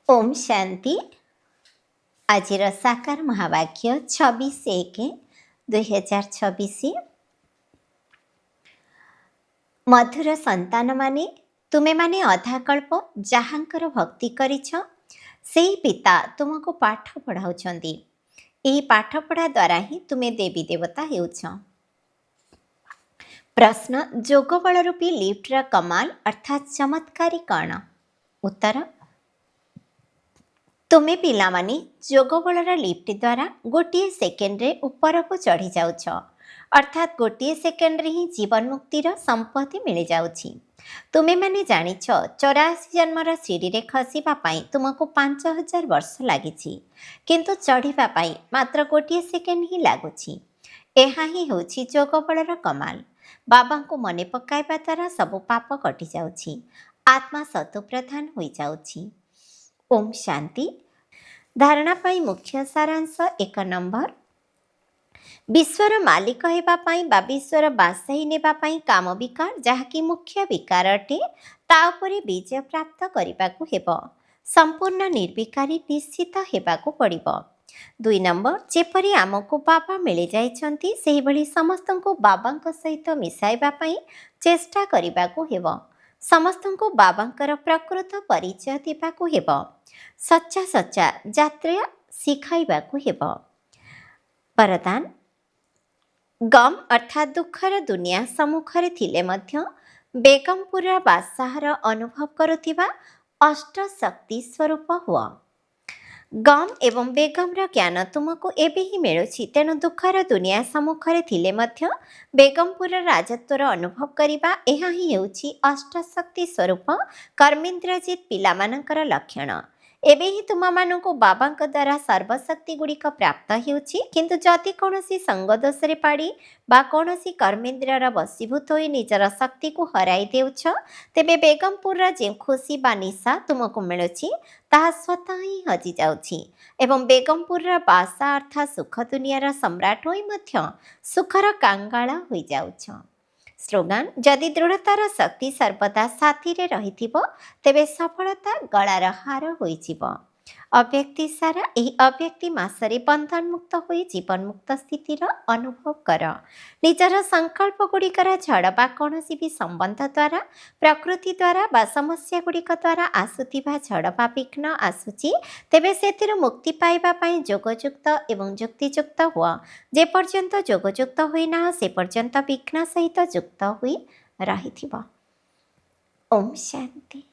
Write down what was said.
ओम शांति। आज साकार महावाक्य 26/1/2026। मधुर संतान माने तुमे माने अधाकल्प जहाँकर भक्ति करिछ सेही पिता तुमको पाठ पढ़ाउछन्ति। एही पाठ पढ़ा द्वारा ही तुमे देवी देवता हेउछ। प्रश्न, जोग बल रूपी लिफ्टर कमाल अर्थात चमत्कारी कण? उत्तर, तुमे पिलामाने जोगबलर लिफ्ट द्वारा गोटे सेकेंड्रे उपरको चढ़ी जाउछ, अर्थात गोटे सेकेंड्रे ही जीवन मुक्तिर संपत्ति मिल जाउछि। तुमे माने जानिछ 84 जन्मर सीढ़ी रे खसिबा पाई तुमको 5000 वर्ष लागिछि, किंतु चढ़िबा पाई मात्र गोटे सेकेंड ही लागुछि। एहा ही होछि जोगबलर कमाल। बाबा को मने पकाइबा द्वारा सबु पाप कटि जाउछि, आत्मा सतो प्रधान होई जाउछि। ओम शांति। धारणा पाई मुख्य सारांश 1 नंबर, विश्वर मालिक हेबा पाई बा विश्वर बादशाही नेबा पाई काम विकार जहाँकि मुख्य विकार अटे ता उपरे विजय प्राप्त करिबाकु हेबो। संपूर्ण निर्विकारी निश्चित हेबाकु पड़िबो। 2 नंबर, जेपरी आमको बाबा मिले जाइछन्ति सेही भली समस्तंको बाबांको सहित मिसाइबा पाई चेष्टा करिबाकु हेबो। समस्तंको बाबांकर प्रकृत परिचय देबाकु हेबो। सच्चा सच्चा यात्रा शिखाइबाकु हेबो। वरदान, गम अर्थात दुखर दुनिया सम्मुखरे थिले मध्य बेगमपुर बादशाहर अनुभव करुथिबा अष्ट शक्ति स्वरूप हुआ। गम एवं बेगमर ज्ञान तुमको एबे ही मिलुछि, तेणु दुखर दुनिया सम्मुखरे थिले मध्य बेगमपुर राजत्वर अनुभव करिबा एहा ही हेउछि अष्ट शक्ति स्वरूप कर्मेन्द्रजित पिलामानंकर लक्षण। एबे ही तुमମାନଙ୍କୁ बाबाଙ୍କ द्वारा सर्वशक्ति गुड़िक प्राप्त हेउछि, किंतु जदि कौनसी संग दोषरे पाड़ी बा कौनसी कर्मेन्द्रियर वशीभूत होई निजर शक्ति को हराई देउछ, तेबे बेगमपुर जे खुशी बा निशा तुमको मिलुछि ताहा स्वतः ही हजि जाउछि एवं बेगमपुर बादशाह अर्थात सुख दुनियार सम्राट होई मध्य सुखर कांगाल होई जाउछ। स्लोगान, जदि दृढ़तार शक्ति सर्वदा साथी रे रहिथिबो तेबे सफलता गଳାର हार ହୋଇଯିବ। अव्यक्ति सारा एही अव्यक्ति मासरे बंधन मुक्त होई जीवन मुक्त स्थितिर अनुभव कर। निजर संकल्प गुड़िकर झड़ बा कौनसी भी संबंध द्वारा प्रकृति द्वारा बा समस्या गुड़िक द्वारा आसुथिबा झड़ बा विघ्न आसुची, तेबे सेतिर मुक्ति पाइबा पाई जोगयुक्त एवं युक्तियुक्त हुआ। जे पर्यंत जोगयुक्त होई ना से पर्यंत विघ्न सहित युक्त होई रहिथिबो। ओम शांति।